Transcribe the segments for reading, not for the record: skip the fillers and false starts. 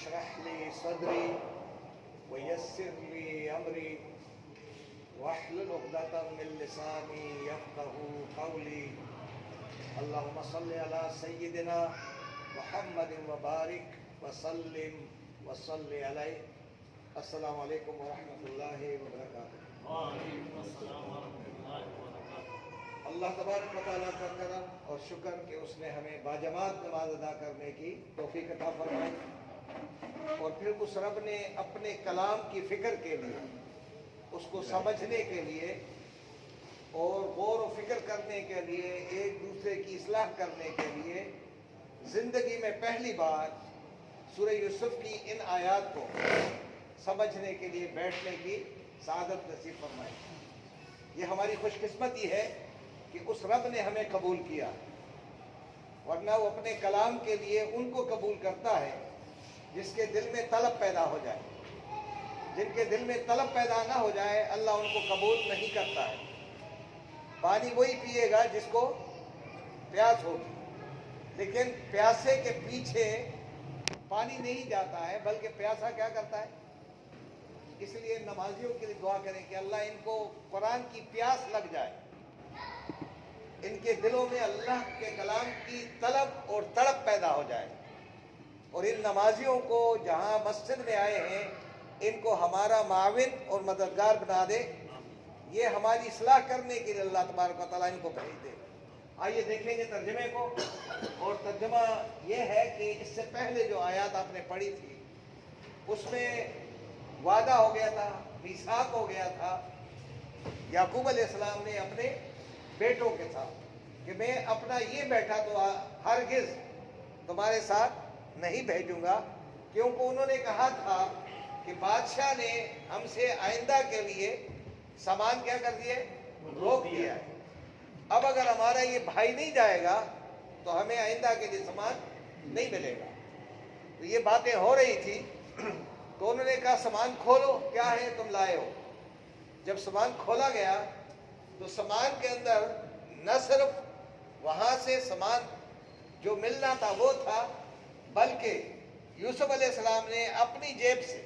اشرح لي صدري ويسر لي أمري واحلل عقدة من لساني يفقه قولي اللهم صل على سيدنا محمد وبارك وسلم وصل عليه. السلام علیکم ورحمۃ اللہ وبرکاتہ. وعلیکم السلام ورحمۃ اللہ وبرکاتہ. اللہ تبارک و تعالیٰ کا کرم اور شکر کہ اس نے ہمیں باجماعت نماز ادا کرنے کی توفیق عطا فرمائی، اور پھر اس رب نے اپنے کلام کی فکر کے لیے، اس کو سمجھنے کے لیے اور غور و فکر کرنے کے لیے، ایک دوسرے کی اصلاح کرنے کے لیے زندگی میں پہلی بار سورہ یوسف کی ان آیات کو سمجھنے کے لیے بیٹھنے کی سعادت نصیب فرمائی. یہ ہماری خوش قسمتی ہے کہ اس رب نے ہمیں قبول کیا، ورنہ وہ اپنے کلام کے لیے ان کو قبول کرتا ہے جس کے دل میں طلب پیدا ہو جائے. جن کے دل میں طلب پیدا نہ ہو جائے اللہ ان کو قبول نہیں کرتا ہے. پانی وہی پیے گا جس کو پیاس ہوگی، لیکن پیاسے کے پیچھے پانی نہیں جاتا ہے بلکہ پیاسا کیا کرتا ہے. اس لیے نمازیوں کے لیے دعا کریں کہ اللہ ان کو قرآن کی پیاس لگ جائے، ان کے دلوں میں اللہ کے کلام کی طلب اور تڑپ پیدا ہو جائے، اور ان نمازیوں کو جہاں مسجد میں آئے ہیں ان کو ہمارا معاون اور مددگار بنا دے. یہ ہماری اصلاح کرنے کے لیے اللہ تبارک و تعالیٰ ان کو بھیج دے. آئیے دیکھیں گے ترجمے کو، اور ترجمہ یہ ہے کہ اس سے پہلے جو آیات آپ نے پڑھی تھی اس میں وعدہ ہو گیا تھا، میثاق ہو گیا تھا یعقوب علیہ السلام نے اپنے بیٹوں کے ساتھ کہ میں اپنا یہ بیٹا تو ہرگز تمہارے ساتھ نہیں بھیجوں گا، کیونکہ انہوں نے کہا تھا کہ بادشاہ نے ہم سے آئندہ کے لیے سامان کیا کر دیے، روک دیا ہے. اب اگر ہمارا یہ بھائی نہیں جائے گا تو ہمیں آئندہ کے لیے سامان نہیں ملے گا. تو یہ باتیں ہو رہی تھی تو انہوں نے کہا سامان کھولو، کیا ہے تم لائے ہو. جب سامان کھولا گیا تو سامان کے اندر نہ صرف وہاں سے سامان جو ملنا تھا وہ تھا، بلکہ یوسف علیہ السلام نے اپنی جیب سے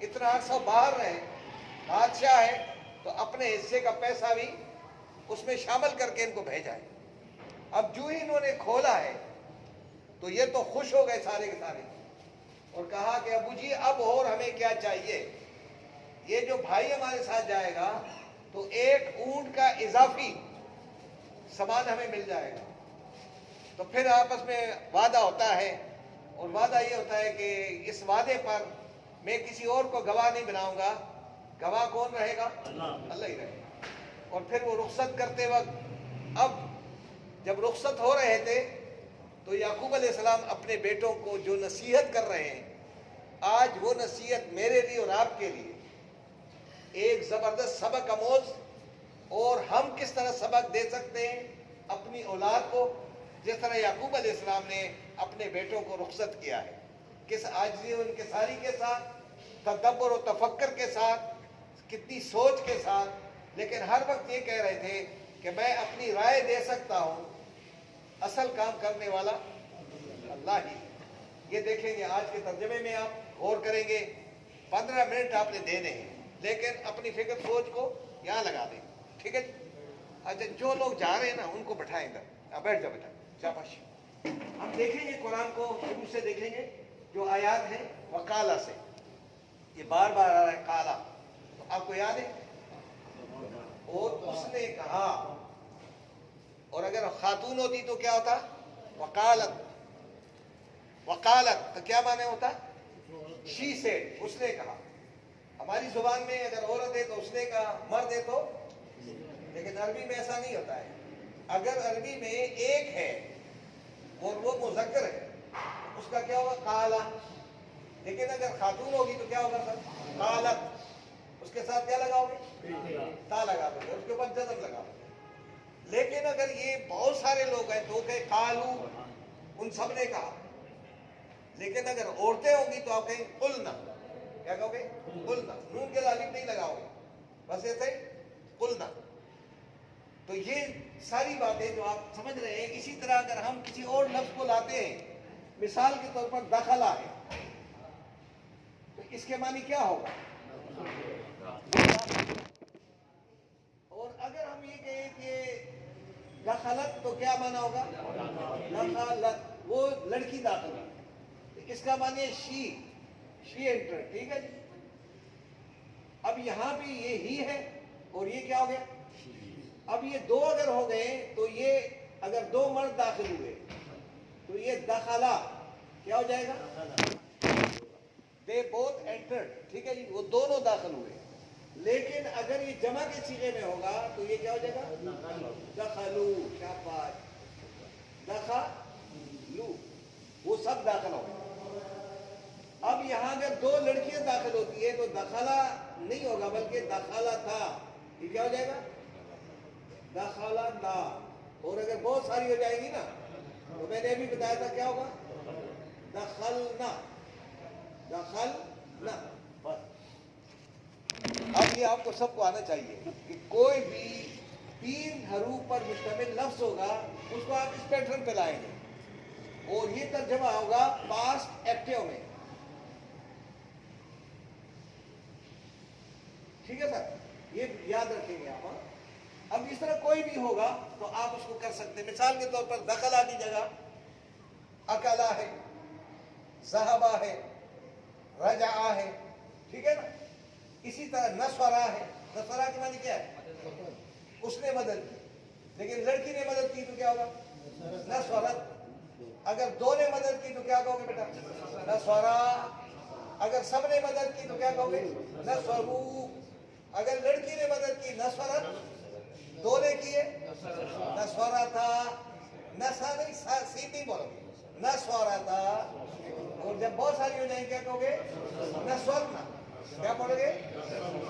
اتنا عرصہ باہر رہے، بادشاہ ہے تو اپنے حصے کا پیسہ بھی اس میں شامل کر کے ان کو بھیجا ہے. اب جو ہی انہوں نے کھولا ہے تو یہ تو خوش ہو گئے سارے کے سارے، اور کہا کہ ابو جی اب اور ہمیں کیا چاہیے، یہ جو بھائی ہمارے ساتھ جائے گا تو ایک اونٹ کا اضافی سامان ہمیں مل جائے گا. تو پھر آپس میں وعدہ ہوتا ہے، اور وعدہ یہ ہوتا ہے کہ اس وعدے پر میں کسی اور کو گواہ نہیں بناؤں گا. گواہ کون رہے گا؟ اللہ ہی رہے گا. اور پھر وہ رخصت کرتے وقت، اب جب رخصت ہو رہے تھے تو یعقوب علیہ السلام اپنے بیٹوں کو جو نصیحت کر رہے ہیں، آج وہ نصیحت میرے لیے اور آپ کے لیے ایک زبردست سبق آموز، اور ہم کس طرح سبق دے سکتے ہیں اپنی اولاد کو، جس طرح یعقوب علیہ السلام نے اپنے بیٹوں کو رخصت کیا ہے، کس عاجزی و انکساری کے ساتھ، تدبر و تفکر کے ساتھ، کتنی سوچ کے ساتھ، لیکن ہر وقت یہ کہہ رہے تھے کہ میں اپنی رائے دے سکتا ہوں، اصل کام کرنے والا اللہ ہی. یہ دیکھیں گے آج کے ترجمے میں، آپ غور کریں گے. 15 منٹ آپ نے دینے ہیں، لیکن اپنی فکر سوچ کو یہاں لگا دیں. ٹھیک ہے؟ اچھا جو لوگ جا رہے ہیں نا ان کو بٹھائیں ادھر. بیٹھ جاؤ بیٹا، شاباش. ہم دیکھیں گے قرآن کو شروع سے دیکھیں گے. جو آیات ہیں وقالا سے، یہ بار بار آ رہا ہے کالا، تو آپ کو یاد ہے. اور اس نے کہا، اور اگر خاتون ہوتی تو کیا ہوتا؟ وقالت. وقالت تو کیا معنی ہوتا؟ شی سے، اس نے کہا. ہماری زبان میں اگر عورت ہے تو اس نے کہا، مرد ہے تو، لیکن عربی میں ایسا نہیں ہوتا ہے. اگر عربی میں ایک ہے اور وہ مذکر ہے اس کا کیا ہوگا؟ قالا. لیکن اگر خاتون ہوگی تو کیا ہوگا سر؟ قالت. اس کے ساتھ کیا لگاؤ گے؟ تا لگا دو گے، اس کے اوپر جزم لگا دو گے. لیکن اگر یہ بہت سارے لوگ ہیں تو کہ قالو، ان سب نے کہا. لیکن اگر عورتیں ہوں گی تو آپ کہیں قلنا. کیا کہو گے؟ قلنا. نون کے الف نہیں لگاؤ گے، بس ایسے قلنا. تو یہ ساری باتیں جو آپ سمجھ رہے ہیں. اسی طرح اگر ہم کسی اور لفظ کو لاتے ہیں، مثال کے طور پر دخلا ہے، اس کے معنی کیا ہوگا؟ اور اگر ہم یہ کہیں کہ دخلت تو کیا معنی ہوگا؟ دخلت، وہ لڑکی داخل ہوئی، اس کا معنی ہے شی انٹر، ٹھیک ہے جی۔ اب یہاں بھی یہ ہی ہے اور یہ کیا ہو گیا؟ اب یہ دو اگر ہو گئے تو یہ اگر دو مرد داخل ہوئے تو یہ دخلا کیا ہو جائے گا؟ they both entered، ٹھیک ہے جی، وہ دونوں داخل ہوئے۔ لیکن اگر یہ جمع کے صیغے میں ہوگا تو یہ کیا ہو جائے گا؟ دخلو، شاباش، دخلو، وہ سب داخل ہو گئے۔ اب یہاں اگر دو لڑکیاں داخل ہوتی ہے تو دخلا نہیں ہوگا بلکہ دخلا تھا، یہ کیا ہو جائے گا؟ دخلا تھا۔ اور اگر بہت ساری ہو جائے گی نا تو میں نے ابھی بتایا تھا کیا ہوگا؟ دخلنا، دخلنا، بس۔ اب یہ آپ کو سب کو آنا چاہیے کہ کوئی بھی 3 حروف پر مشتمل لفظ ہوگا اس کو آپ اس پیٹرن پہ لائیں گے اور یہ ترجمہ ہوگا پاسٹ ایکٹیو میں، ٹھیک ہے سر، یہ یاد رکھیں گے آپ۔ اب اس طرح کوئی بھی ہوگا تو آپ اس کو کر سکتے ہیں۔ مثال کے طور پر دخلا کی جگہ اکلا ہے، ذہبا ہے، رجعا ہے، ٹھیک ہے نا۔ اسی طرح نسورا ہے، نسورا کی معنی کیا ہے؟ اس نے مدد کی، لیکن لڑکی نے مدد کی تو کیا ہوگا؟ نسورت۔ اگر دو نے مدد کی تو کیا کہو گے بیٹا؟ نسورا۔ اگر سب نے مدد کی تو کیا کہو گے؟ نسورو۔ اگر لڑکی نے مدد کی نسورت، دو نے کیے نسورا تھا، نسا نہیں، سیدھی بولو، نسورا تھا۔ اور جب بہت ساری ہو جائیں کیا کہو گے؟ نسورنا۔ کیا پڑھو گے؟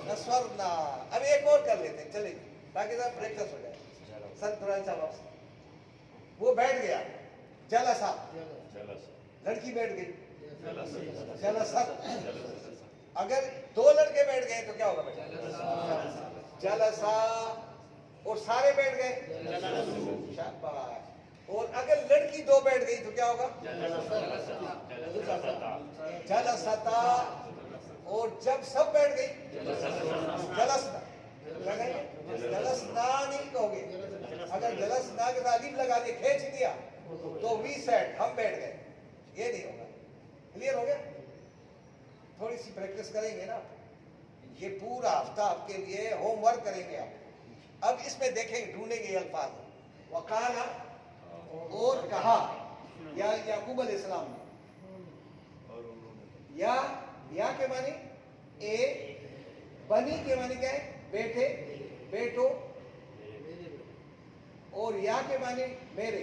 نسورنا۔ اب ایک اور کر لیتے ہیں، چلیں تاکہ ذرا پریکٹس ہو جائے۔ سر دوران صاحب آپ سے، وہ بیٹھ گیا، جلسا، لڑکی بیٹھ گئی، جلست۔ اگر دو لڑکے بیٹھ گئے تو کیا ہوگا بیٹا؟ جلسا۔ اور سارے بیٹھ گئے، شاباش۔ اور اگر لڑکی دو بیٹھ گئی تو کیا ہوگا؟ جلستا۔ اور جب سب بیٹھ گئی جلسنا، جلسنا نہیں کہو گے۔ اگر جلسنا کے ساتھ الف لگا دیا، کھینچ دیا تو وی سیٹ، ہم بیٹھ گئے، یہ نہیں ہوگا۔ کلیئر ہو گیا؟ تھوڑی سی پریکٹس کریں گے نا، یہ پورا ہفتہ آپ کے لیے ہوم ورک کریں گے آپ۔ اب اس میں دیکھیں گے، ڈھونڈیں گے یہ الفاظ، وقال، اور کہا، یا یعقوب علیہ السلام نے، یا کے معنی بنی کے معنی کیا ہے؟ بیٹے، بیٹو، اور یا کے معنی میرے،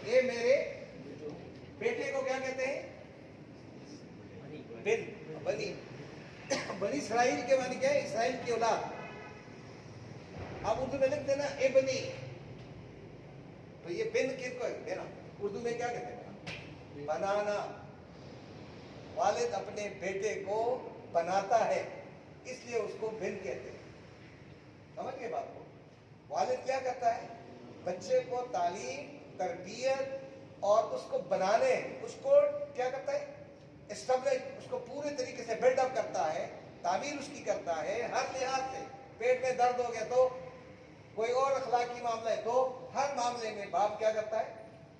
میرے بیٹے کو کیا کہتے ہیں؟ بن، بنی۔ بنی اسرائیل کے معنی کیا ہے؟ اسرائیل کی اولاد۔ اب اردو میں لکھتے ہیں نا ابنی، تو یہ بن کس کو ہے نا؟ اردو میں کیا کہتے ہیں؟ بنانا۔ والد اپنے بیٹے کو بناتا ہے، اس لیے اس کو بن کہتے ہیں۔ سمجھ گئے بات کو؟ والد کیا کرتا ہے؟ بچے کو تعلیم، تربیت اور اس کو بنانے، اس کو کیا کرتا ہے؟ اسٹیبلش، اس کو پورے طریقے سے بلڈ اپ کرتا ہے، تعمیر اس کی کرتا ہے ہر لحاظ سے۔ پیٹ میں درد ہو گیا تو، کوئی اور اخلاقی معاملہ ہے تو، ہر معاملے میں باپ کیا کرتا ہے؟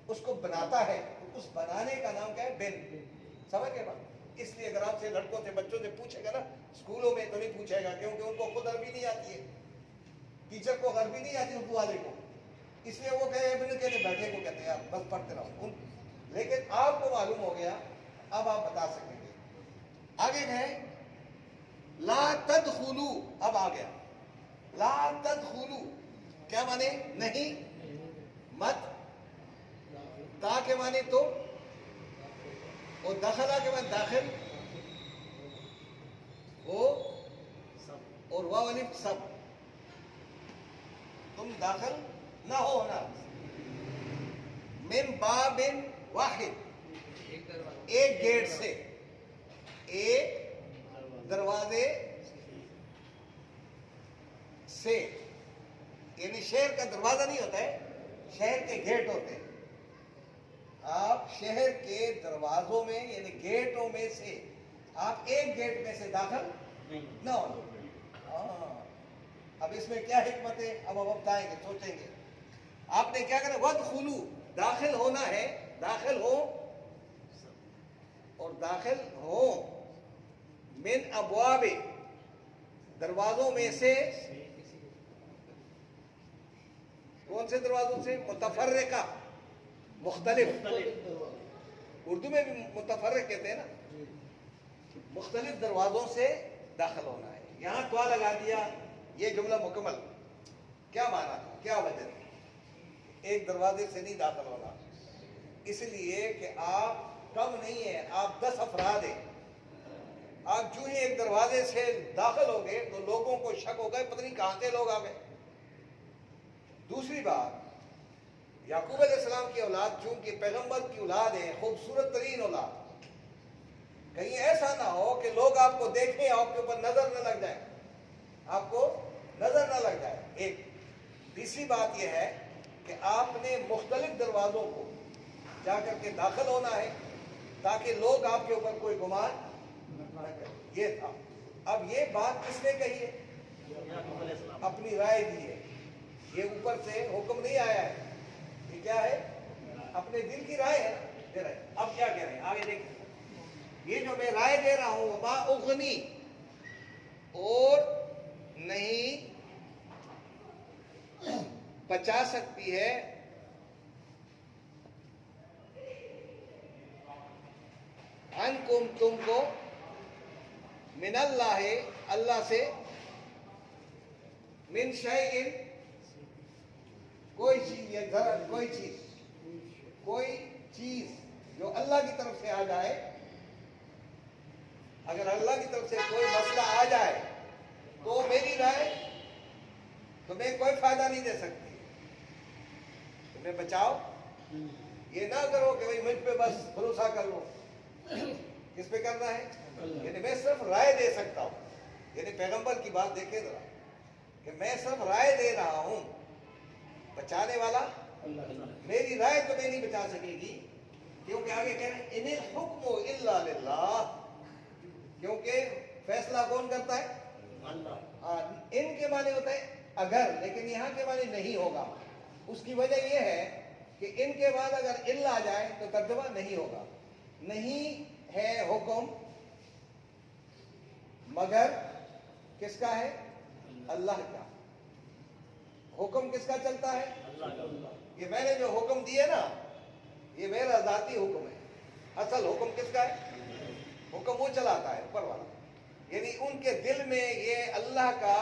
اس کو بناتا ہے۔ اس بنانے کا نام کیا ہے؟ بن۔ سمجھ گئے بات؟ اس لیے اگر آپ سے لڑکوں سے، بچوں سے پوچھے گا نا، اسکولوں میں تو نہیں پوچھے گا کیونکہ ان کو خود عربی نہیں آتی ہے، ٹیچر کو عربی نہیں آتی اردو والے کو، اس لیے وہ کہے ابن کہتے بیٹھے کو کہتے ہیں آپ بس پڑھتے رہو۔ لیکن آپ کو معلوم ہو گیا، اب آپ بتا سکیں گے۔ آگے ہے لا تدخلو، اب آ گیا لا تدخلو، کیا مانے؟ نہیں، مت، تا کے مانے تو، اور دخلا کے مانے داخل، وہ اور واو الف سب، تم داخل نہ ہو نا۔ من باب واحد، ایک گیٹ سے، ایک دروازے سے، یعنی شہر کا دروازہ نہیں ہوتا ہے، شہر کے گیٹ ہوتے ہیں۔ آپ شہر کے دروازوں میں یعنی گیٹوں میں سے آپ ایک گیٹ میں سے داخل نہ ہونا. اب اس میں کیا حکمت ہے اب بتائیں گے, سوچیں گے. آپ نے کیا کرنا, وَدْخُلُوا, داخل ہونا ہے, داخل ہو اور داخل ہو من ابواب, دروازوں میں سے. کون سے دروازوں سے؟ متفرقہ, مختلف. اردو میں بھی متفرق کہتے ہیں نا, مختلف دروازوں سے داخل ہونا ہے. یہاں دعا لگا دیا, یہ جملہ مکمل. کیا معنی تھا, کیا وجہ تھی؟ ایک دروازے سے نہیں داخل ہونا, اس لیے کہ آپ کم نہیں ہیں, آپ 10 افراد ہیں. آپ جو ہی ایک دروازے سے داخل ہو گئے تو لوگوں کو شک ہو گئے, پتہ نہیں کہاں سے لوگ آ گئے. دوسری بات, یعقوب علیہ السلام کی اولاد چونکہ پیغمبر کی اولاد ہے, خوبصورت ترین اولاد, کہیں ایسا نہ ہو کہ لوگ آپ کو دیکھیں, آپ کے اوپر نظر نہ لگ جائے, آپ کو نظر نہ لگ جائے. ایک تیسری بات یہ ہے کہ آپ نے مختلف دروازوں کو جا کر کے داخل ہونا ہے تاکہ لوگ آپ کے اوپر کوئی گمان نہ کریں. یہ تھا. اب یہ بات کس نے کہی ہے؟ اپنی رائے دی ہے. یہ اوپر سے حکم نہیں آیا ہے, یہ کیا ہے؟ اپنے دل کی رائے ہے نا, دے رہے. اب کیا کہہ رہے ہیں آگے دیکھیں. یہ جو میں رائے دے رہا ہوں, وما اغنی, اور نہیں بچا سکتی ہے عنکم, تم کو, من اللہ, اللہ سے, من شیء, کوئی چیز, یا ذرا کوئی چیز جو اللہ کی طرف سے آ جائے. اگر اللہ کی طرف سے کوئی مسئلہ آ جائے تو میری رائے تمہیں کوئی فائدہ نہیں دے سکتی, تمہیں بچاؤ. یہ نہ کرو کہ بھئی مجھ پہ بس بھروسہ کر لو. کس پہ کرنا ہے؟ یعنی میں صرف رائے دے سکتا ہوں. یعنی پیغمبر کی بات دیکھیں ذرا, کہ میں صرف رائے دے رہا ہوں, بچانے والا میری رائے تمہیں نہیں بچا سکے گی. کیونکہ آگے کہہ رہے ہیں ان الحکم الا للہ, کیونکہ فیصلہ کون کرتا ہے؟ اللہ. ان کے معنی ہوتا ہے اگر, لیکن یہاں کے معنی نہیں ہوگا. اس کی وجہ یہ ہے کہ ان کے بعد اگر الا آ جائے تو ترجمہ نہیں ہوگا. نہیں ہے حکم مگر کس کا ہے؟ اللہ کا. حکم کس کا چلتا ہے؟ یہ میں نے جو حکم دیے نا, یہ میرا ذاتی حکم ہے. اصل حکم کس کا ہے؟ حکم وہ چلاتا ہے, اوپر والا. یعنی ان کے دل میں یہ اللہ کا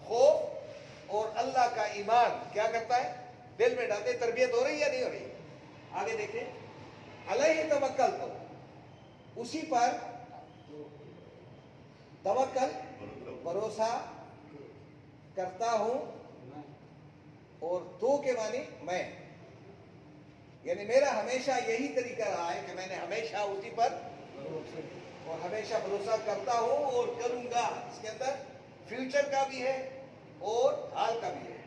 خوف اور اللہ کا ایمان کیا کرتا ہے؟ دل میں ڈالتے. تربیت ہو رہی ہے یا نہیں ہو رہی؟ آگے دیکھیں. علیہ توکل, تو اسی پر توکل, بھروسہ کرتا ہوں. اور تو کے معنی میں, یعنی میرا ہمیشہ یہی طریقہ رہا ہے کہ میں نے ہمیشہ اسی پر اور ہمیشہ بھروسہ کرتا ہوں اور کروں گا. اس کے اندر فیوچر کا بھی ہے اور حال کا بھی ہے.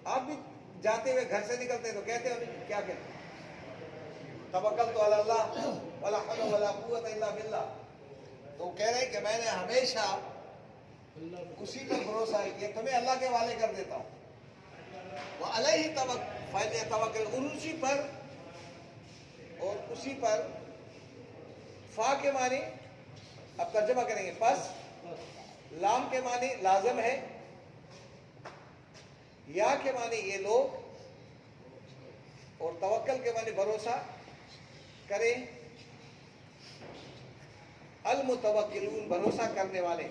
آپ بھی جاتے ہوئے گھر سے نکلتے تو کہتے ہو کیا کہتے ہیں؟ توکلت علی اللہ ولا حول ولا قوت الا باللہ. تو کہہ رہے ہیں کہ میں نے ہمیشہ اسی پر بھروسہ کیا, تمہیں اللہ کے حوالے کر دیتا ہوں. وعلیہ توکل, اسی پر اور اسی پر. فا کے معنی اب ترجمہ کریں گے. پس لام کے معنی لازم ہے, یا کے معنی یہ لوگ, اور توکل کے معنی بھروسہ کریں. المتوکلون, بھروسہ کرنے والے.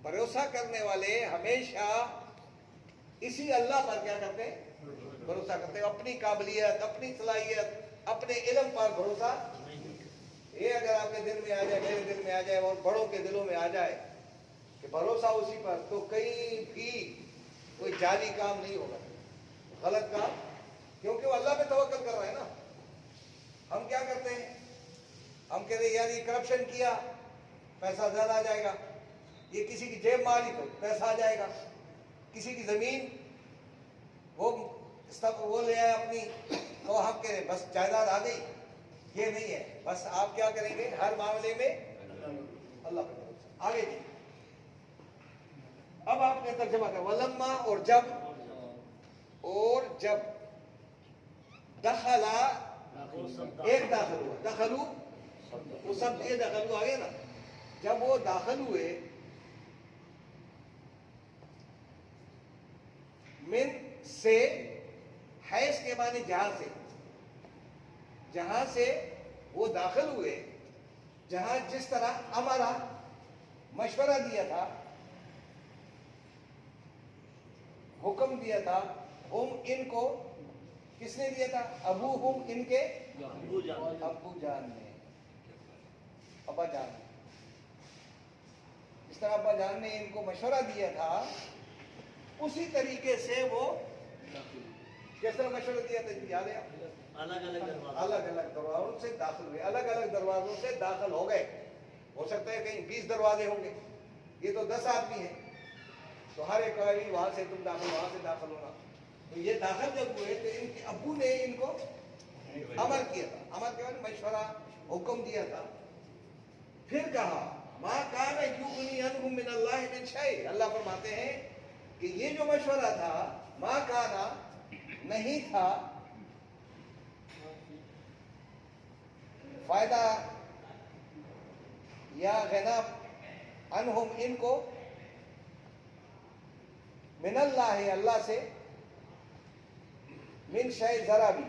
بھروسہ کرنے والے ہمیشہ اسی اللہ پر کیا کرتے ہیں؟ بھروسہ کرتے ہیں. اپنی قابلیت, اپنی صلاحیت, اپنے علم پر بھروسہ. یہ اگر آپ کے دل میں آ جائے, میرے دل میں آ جائے, اور بڑوں کے دلوں میں آ جائے کہ بھروسہ اسی پر, تو کہیں بھی کوئی جعلی کام نہیں ہوگا, غلط کام. کیونکہ وہ اللہ پہ توکل کر رہا ہے نا. ہم کیا کرتے ہیں؟ ہم کہتے ہیں یار یہ کرپشن کیا, پیسہ زیادہ آ جائے گا. یہ کسی کی جیب ماری تو پیسہ آ جائے گا. کسی کی زمین وہ لے آیا اپنی, تو ہم کہتے ہیں بس جائیداد آ گئی. یہ نہیں ہے. بس آپ کیا کریں گے ہر معاملے میں اللہ پر بھروسہ. آگے جی اب آپ نے ترجمہ کر ولما اور جب دخلا ایک داخل ہوا دخلو وہ سب یہ دخلو آگے نا. جب وہ داخل ہوئے من سے حیث کے معنی جہاں سے وہ داخل ہوئے جہاں جس طرح ہمارا مشورہ دیا تھا حکم دیا تھا ہم ان کو کس نے دیا تھا ابو ہم ان کے ابو جان نے ابا جان نے جس طرح ابا جان نے ان کو مشورہ دیا تھا اسی طریقے سے وہ کس طرح مشورہ دیا تھا یاد ہے آپ الگ الگ دروازوں سے داخل ہوئے الگ الگ دروازوں سے داخل ہو گئے. ہو سکتا ہے کہیں 20 دروازے ہوں گے یہ تو 10 آدمی ہیں تو ہر ایک آدمی وہاں سے تم داخل وہاں سے داخل ہونا. تو یہ داخل جب ہوئے تو ان کے ابو نے ان کو امر کیا تھا. امر کے بعد مشورہ حکم دیا تھا. پھر کہا ما کان یغنی عنہم من اللہ من شیء. اللہ فرماتے ہیں کہ یہ جو مشورہ تھا ما کانا نہیں تھا فائدہ یا غنا عنہم ان کو من اللہ اللہ سے من شیء ذرا بھی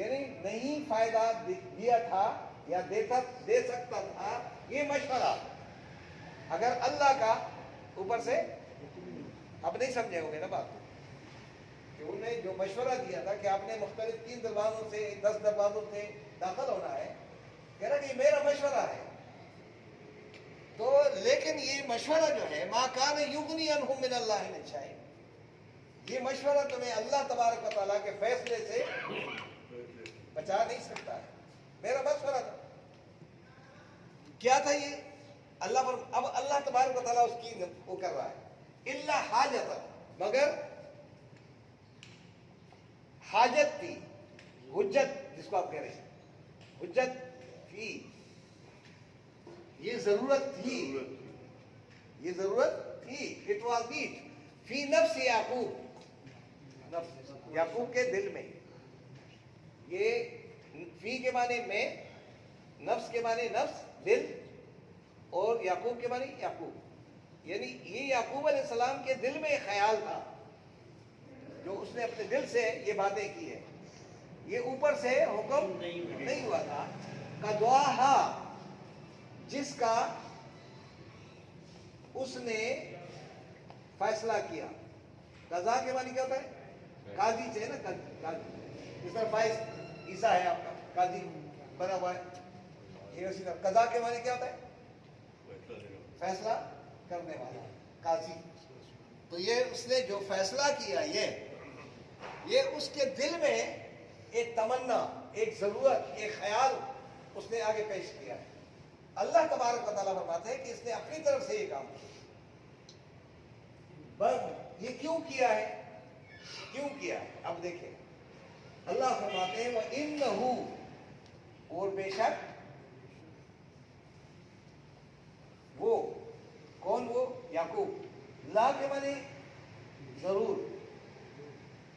یعنی نہیں فائدہ دیا تھا یا دے سکتا تھا یہ مشورہ اگر اللہ کا اوپر سے اب نہیں سمجھے ہوگے نا بات کہ انہوں نے جو مشورہ دیا تھا کہ آپ نے مختلف 3 دروازوں سے 10 دروازوں سے داخل ہونا ہے کہہ رہا کہ یہ میرا مشورہ ہے. تو لیکن یہ مشورہ جو ہے ما کان یغنی عنہم من اللہ من شیء یہ مشورہ تمہیں اللہ تبارک و تعالیٰ کے فیصلے سے بچا نہیں سکتا ہے. میرا مشورہ تھا کیا تھا یہ اللہ پر اب اللہ تبارک و تعالیٰ اس کی وہ کر رہا ہے الا حاجت مگر حاجت تھی حجت جس کو آپ کہہ رہے ہیں حجت تھی یہ ضرورت تھی اٹ واز نیڈ فی نفس یعقوب کے دل میں. یہ فی کے معنی میں نفس کے معنی نفس دل اور یعقوب کے معنی یعقوب یعنی یہ یعقوب علیہ السلام کے دل میں ایک خیال تھا جو اس نے اپنے دل سے یہ باتیں کی ہے. یہ اوپر سے حکم نہیں ہوا تھا. قضاہا جس کا اس نے فیصلہ کیا. قضا کے معنی کیا ہوتا ہے قاضی سے نا قاضی اس طرح فائز عیسیٰ ہے آپ کا قاضی بنا ہوا ہے یہ اسی طرح قضا کے معنی کیا ہوتا ہے فیصلہ کرنے والا قاضی. تو یہ اس نے جو فیصلہ کیا یہ اس کے دل میں ایک تمنا ایک ضرورت ایک خیال اس نے آگے پیش کیا ہے. اللہ تبارک و تعالیٰ فرماتے ہیں کہ اس نے اپنی طرف سے یہ کام کیا. بس یہ کیوں کیا ہے اب دیکھیں اللہ فرماتے ہیں وَإِنَّهُ اور بے شک وہ کون وہ یعقوب لا کے معنی ضرور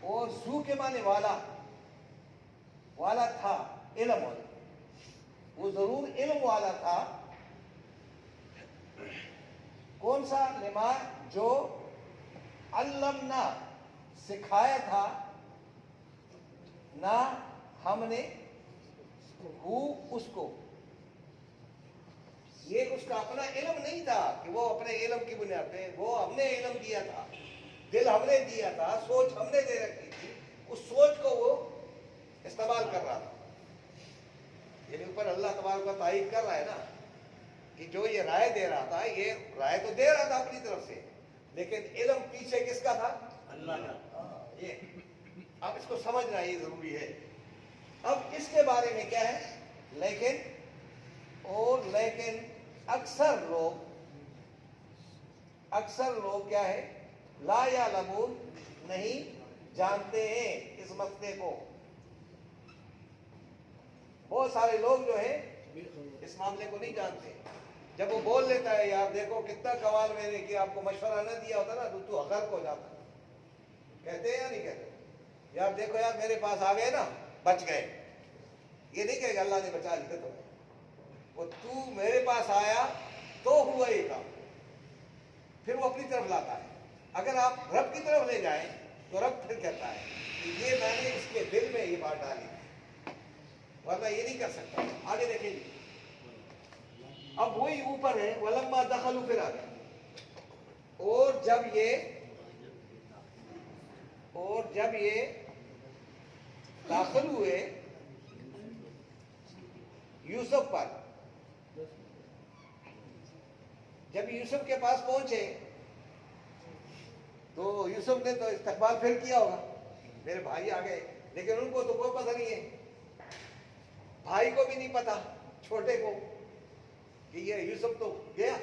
اور زو کے معنی والا تھا علم والا وہ ضرور علم والا تھا. کون سا لما جو علمنا سکھایا تھا نہ ہم نے اس کو یہ اس کا اپنا علم نہیں تھا کہ وہ اپنے علم کی بنیاد پہ وہ ہم نے علم دیا تھا دل ہم نے دیا تھا سوچ ہم نے دے رکھی تھی اس سوچ کو وہ استعمال کر رہا تھا. یعنی اوپر اللہ تبارک و تائید کر رہا ہے نا کہ جو یہ رائے دے رہا تھا یہ رائے تو دے رہا تھا اپنی طرف سے لیکن علم پیچھے کس کا تھا اللہ کا. یہ اب اس کو سمجھنا یہ ضروری ہے. اب اس کے بارے میں کیا ہے لیکن اکثر لوگ کیا ہے لا یعلمون نہیں جانتے ہیں اس مسئلے کو. بہت سارے لوگ جو ہیں اس معاملے کو نہیں جانتے. جب وہ بول لیتا ہے یار دیکھو کتنا کمال میں نے کیا، آپ کو مشورہ نہ دیا ہوتا نا تو غرق ہو جاتا. کہتے ہیں یا نہیں کہتے؟ یار دیکھو یار میرے پاس آ گئے نا بچ گئے. یہ نہیں کہے گا اللہ نے بچا لیا تو وہ تو میرے پاس آیا تو ہوا یہ کام. پھر وہ اپنی طرف لاتا ہے. اگر آپ رب کی طرف لے جائیں تو رب پھر کہتا ہے کہ یہ میں نے اس کے دل میں یہ بات ڈالی ورنہ یہ نہیں کر سکتا. آگے دیکھیں گے. اب وہی اوپر ہے وَلَمَّا دَخَلُوا پھر آ گیا. اور جب یہ داخل ہوئے یوسف پر، جب یوسف کے پاس پہنچے تو یوسف نے تو استقبال پھر کیا ہوگا، میرے بھائی آ گئے. لیکن ان کو تو کوئی پتہ نہیں ہے، بھائی کو بھی نہیں پتا چھوٹے کو کہ یہ یوسف تو گیا.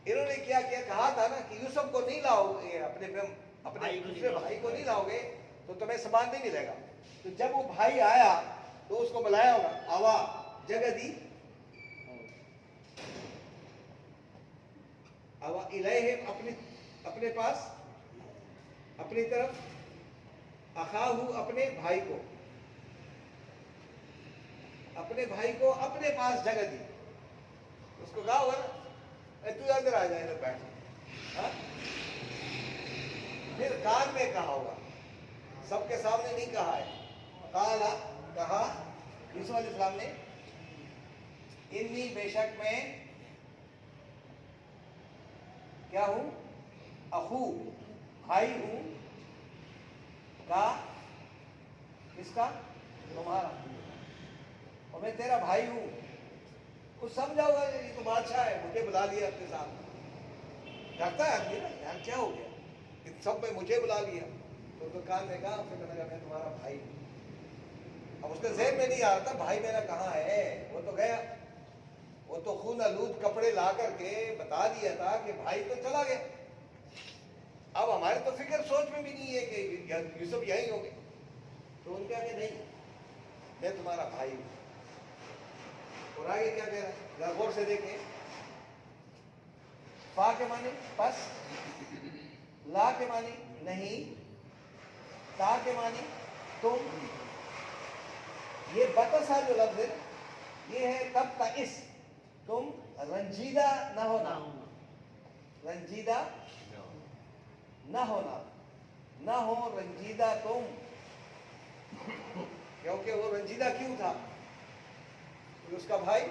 انہوں نے کیا کہا تھا نا کہ یوسف کو نہیں لاؤ گے، اپنے دوسرے بھائی کو نہیں لاؤ گے تو تمہیں سامان نہیں ملے گا. تو جب وہ بھائی آیا تو اس کو بلایا ہوگا، آوا جگہ دی آوا الیہم، اپنے پاس، اپنی طرف، اخاہو اپنے بھائی کو، اپنے بھائی کو اپنے پاس جگہ دی. اس کو کہا ہوگا نا تو اندر آ جائے ادھر بیٹھ. پھر کان میں کہا ہوگا، سب کے سامنے نہیں کہا ہے. قالا کہا یوسف علیہ السلام نے، انی بے شک میں کیا ہوں، اخو بھائی ہوں، کا کس کا، تمہارا، اور میں تیرا بھائی ہوں. کچھ سمجھا ہوگا یہ تو بادشاہ ہے مجھے بلا لیا اپنے ساتھ. ڈرتا ہے آدمی نا یار کیا ہو گیا کہ سب میں مجھے بلا لیا. تو کان نے کہا پھر کہنے لگا میں تمہارا بھائی ہوں. اب اس کے ذہن میں نہیں آ رہا تھا بھائی میرا کہاں ہے، وہ تو گیا، وہ تو خون آلود کپڑے لا کر کے بتا دیا تھا کہ بھائی تو چلا گیا. اب ہمارے تو فکر سوچ میں بھی نہیں ہے کہ یوسف یہیں ہوں گے. تو ان کہا کہ نہیں میں تمہارا بھائی ہوں. اور آگے کیا کہہ رہا ہے ذرا غور سے دیکھیں. فا کے معنی پس، لا کے معنی نہیں، تا کے معنی تم. یہ بتسا جو لفظ ہے یہ ہے تب تئس، تم رنجیدہ نہ ہونا، رنجیدہ نہ ہونا، نہ ہو رنجیدہ تم. کیونکہ وہ رنجیدہ کیوں تھا، اس کا بھائی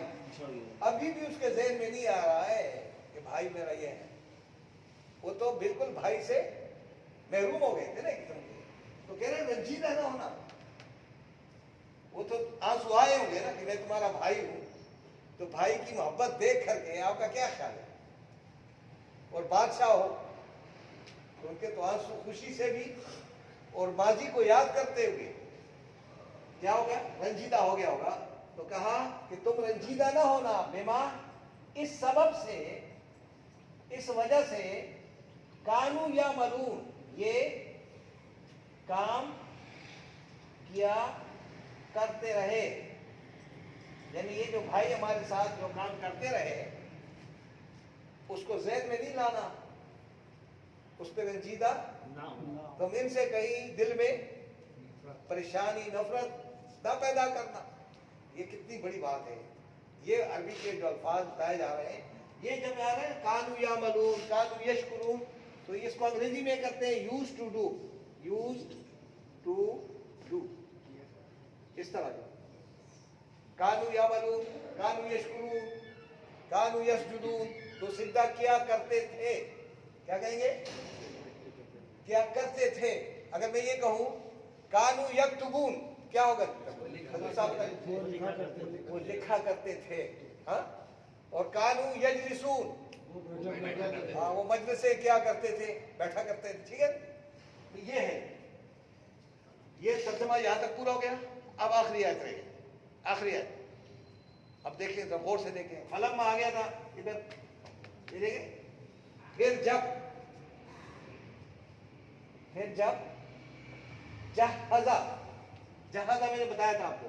ابھی بھی اس کے ذہن میں نہیں آ رہا ہے کہ بھائی میرا یہ ہے. وہ تو بالکل بھائی سے محروم ہو گئے تھے نا ایک دم. تو کہہ رہے رنجیدہ نہ ہونا. وہ تو آنسو آئے ہوں گے نا کہ میں تمہارا بھائی ہوں. تو بھائی کی محبت دیکھ کر کے آپ کا کیا خیال ہے؟ اور بادشاہ ہو تو ان کے تو آنسو خوشی سے بھی اور ماضی کو یاد کرتے ہوئے کیا ہو گیا، رنجیدہ ہو گیا ہوگا. تو کہا کہ تم رنجیدہ نہ ہونا، بما اس سبب سے، اس وجہ سے، کانو یا ملون یہ کام کیا کرتے رہے. یعنی یہ جو بھائی ہمارے ساتھ جو کام کرتے رہے اس کو ذہن میں نہیں لانا، اس پہ رنجیدہ. تم ان سے کہیں دل میں پریشانی نفرت نہ پیدا کرنا. یہ کتنی بڑی بات ہے. یہ عربی کے جو الفاظ بتائے جا رہے ہیں یہ جب آ رہے ہیں کانو یعملون، کانو یشکرون، تو اس کو انگریزی میں کرتے ہیں use to do, use to do. اس طرح کانو یعملون، کانو یشکرون، کانو یسجدون. تو سجدہ کیا کرتے تھے، کیا کہیں گے، کیا کرتے تھے. اگر میں یہ کہوں کانو یکتبون کیا ہوگا، وہ لکھا کرتے تھے. ہاں. اور کانو یجلسون، ہاں وہ مجلس سے کیا کرتے تھے، بیٹھا کرتے تھے. ٹھیک ہے. تو یہ ہے، یہ ترجمہ یہاں تک پورا ہو گیا. اب آخری آیت رہی، آخری آیت. اب دیکھیں ذرا غور سے دیکھیں. فلم میں آ گیا تھا ادھر، یہ دیکھیں. پھر جب جہزہ، جہزہ میں نے بتایا تھا آپ کو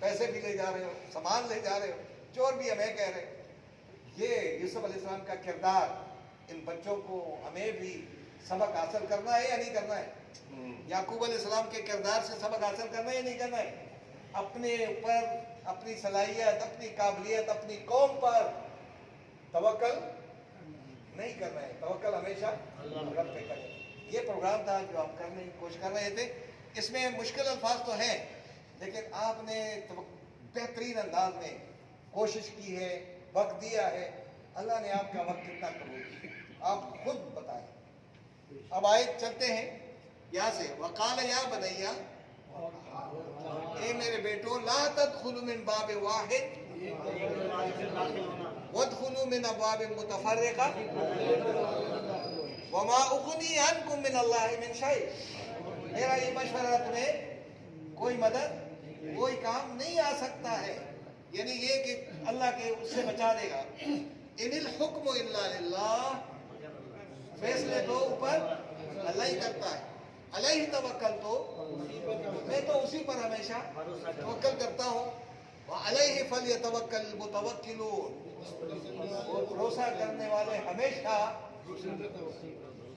پیسے بھی لے جا رہے ہو، سامان لے جا رہے ہو، چور بھی ہمیں کہہ رہے ہو۔ یہ یوسف علیہ السلام کا کردار، ان بچوں کو ہمیں بھی سبق حاصل کرنا ہے یا نہیں کرنا ہے؟ یعقوب علیہ السلام کے کردار سے سبق حاصل کرنا ہے یا نہیں کرنا ہے؟ اپنے اوپر، اپنی صلاحیت، اپنی قابلیت، اپنی قوم پر توکل نہیں کرنا ہے، توکل ہمیشہ رب پہ کریں۔ یہ پروگرام تھا جو ہم کرنے کی کوشش کر رہے تھے۔ اس میں مشکل الفاظ تو ہیں، لیکن آپ نے بہترین انداز میں کوشش کی ہے، وقت دیا ہے۔ اللہ نے آپ کا وقت کتنا قبول کیا آپ خود بتائیں۔ اب آیت چلتے ہیں یہاں سے، وقال یا بنیا، اے میرے بیٹو، لا تدخلوا من باب واحد وادخلوا من ابواب متفرقہ وما اغنی عنکم من اللہ من شیء۔ میرا یہ مشورہ تمہیں کوئی مدد، کوئی کام نہیں آ سکتا ہے، یعنی یہ کہ اللہ کے اس سے بچا دے گا۔ ان الحکم الا للہ، فیصلے تو اوپر اللہ ہی کرتا ہے۔ علیہ توکل، تو میں تو اسی پر ہمیشہ توکل کرتا ہوں۔ وعلیہ فلیتوکل المتوکلون، وہ بھروسہ کرنے والے ہمیشہ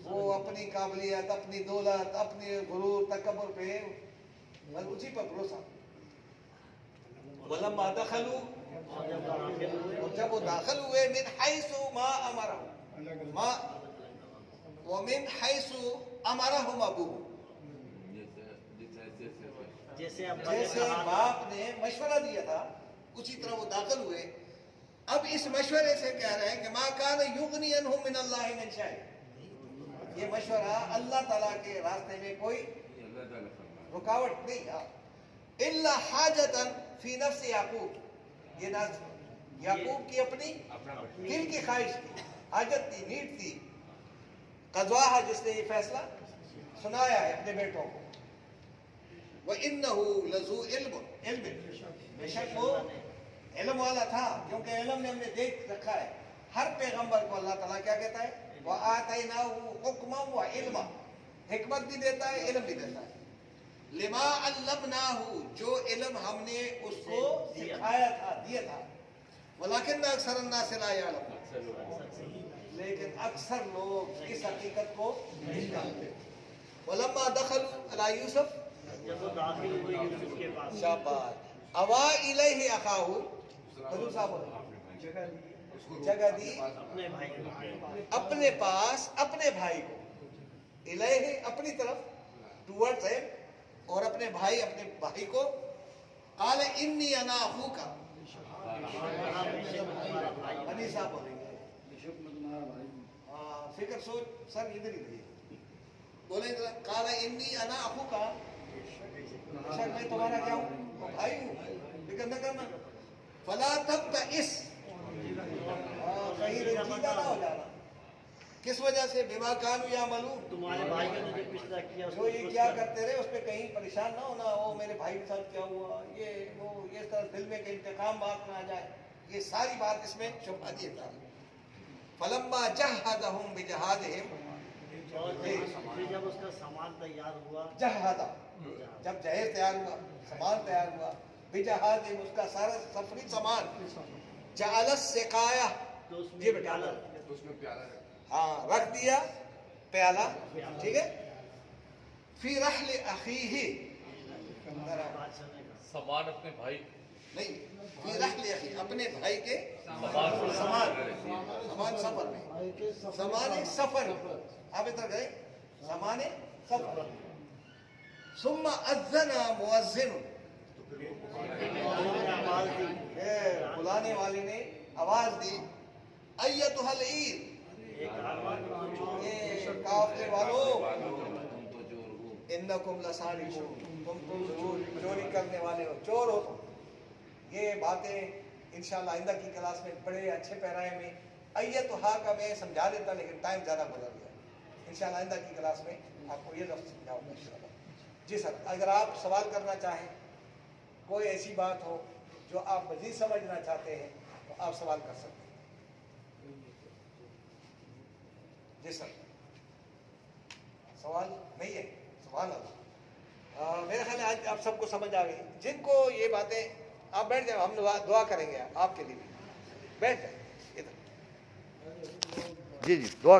وہ اپنی قابلیت، اپنی دولت، اپنے غرور تکبر پہ بس اسی پر بھروسہ۔ وَلَمَّا دَخَلُوا، اور جب وہ داخل ہوئے، مِنْ حَيْثُ مَا أَمَرَهُمْ، وَمِنْ حَيْثُ أَمَرَهُمْ أَبُوهُمْ، جیسے باپ نے مشورہ دیا تھا اسی طرح وہ داخل ہوئے۔ اب اس مشورے سے کہہ رہے ہیں کہ مَا كَانَ يُغْنِيَ عَنْهُم مِّنَ اللَّهِ مِنْ شَيْءٍ، یہ مشورہ اللہ تعالیٰ کے راستے میں کوئی رکاوٹ نہیں تھا۔ إِلَّا حَاجَةً فِي نَفْسِ یعقوب، یہ یعقوب کی اپنی دل کی خواہش تھی، حاجت تھی، نیڈ تھی۔ قضواها، جس نے یہ فیصلہ سنایا ہے اپنے بیٹوں کو۔ وَإِنَّهُ لَذُو عِلْمٍ، بے شک وہ علم والا تھا، کیونکہ علم نے ہم نے دیکھ رکھا ہے ہر پیغمبر کو اللہ تعالیٰ کیا کہتا ہے، وَآتَيْنَاهُ حُکْمًا وَعِلْمًا، حکمت بھی دیتا ہے، علم بھی دیتا ہے۔ لِمَا عَلَّمْنَاهُ، جو علم ہم نے اس کو سکھایا تھا، دیا تھا۔ وَلَكِنَّ أَكْثَرَ النَّاسِ لَا يَعْلَمُونَ، لیکن اکثر لوگ اس حقیقت کو نہیں جانتے۔ وَلَمَّا دَخَلُوا عَلَىٰ يُوسُف، جب وہ داخل ہوئے یوسف کے پاس، شاباش، اوا الیہ اخاہ، حضور صاحب جگہ دی اپنے بھائی کو، اپنے پاس اپنے بھائی کو، الیہ اپنی طرف، ٹورڈز ہے، اور اپنے بھائی کو، قال انی انا اخوک، بنی صاحب بولیں گے، فکر سوچ سر ادھر ہی رہیے، بولیں گے قال انی انا اخوک، بے شک میں تمہارا کیا ہوں، بھائی ہوں، فکر نہ کرنا۔ فلا تبتئس، کہیں رنجیدہ نہ ہو جانا، کس وجہ سے، بما کانوا یعملون، تمہارے بھائی نے جو پچھلا کیا اس جو یہ کیا کرتے رہے اس پہ کہیں پریشان نہ ہونا، وہ میرے بھائی کے ساتھ کیا ہوا، یہ وہ، یہ طرح دل میں کہ انتقام بات نہ آ جائے، یہ ساری بات اس میں شبہ دی تھا۔ فلما جہزہم بجہازہم، اور پھر جب اس کا سامان تیار ہوا، جہزہ، جب جہیز تیار ہوا، سامان تیار ہوا، بجہازہم، اس کا سارا سفری سامان، جعل السقایہ، تو اس میں جی بیٹا، ڈالا، اس میں پیالہ ہے، ہاں رکھ دیا پیالہ، ٹھیک ہے، فی رحل اخیہ، بادشاہ نے کہا، سامان اپنے بھائی، نہیں، فی رحل اخیہ، اپنے بھائی کے سامان سامان سفر میں، سامان سفر میں، آپ ادھر گئے، سامان سفر، ثم اذن مؤذن، آواز دی، بلانے والے نے آواز دی، ایتھا العیر، ایک آواز، یہ کافر والو، تم تو چور ہو، انکم لسارقون، تم تو چوری کرنے والے ہو، چور ہو تم۔ یہ باتیں انشاءاللہ آئندہ کی کلاس میں بڑے اچھے پیرائے میں، ایتھا کا میں سمجھا دیتا، لیکن ٹائم زیادہ گزر گیا، انشاءاللہ آئندہ کی کلاس میں آپ کو یہ لفظ سمجھاؤں گا انشاءاللہ۔ جی سر، اگر آپ سوال کرنا چاہیں، کوئی ایسی بات ہو جو آپ مزید سمجھنا چاہتے ہیں تو آپ سوال کر سکتے ہیں۔ جی سر، سوال نہیں ہے، سبحان اللہ۔ میرے خیال ہے آج آپ سب کو سمجھ آ گئی، جن کو یہ باتیں آپ بیٹھ جائیں, ہم دعا کریں گے آپ کے لیے بھی. بیٹھ جائیں ادھر. جی جی دعا کریں.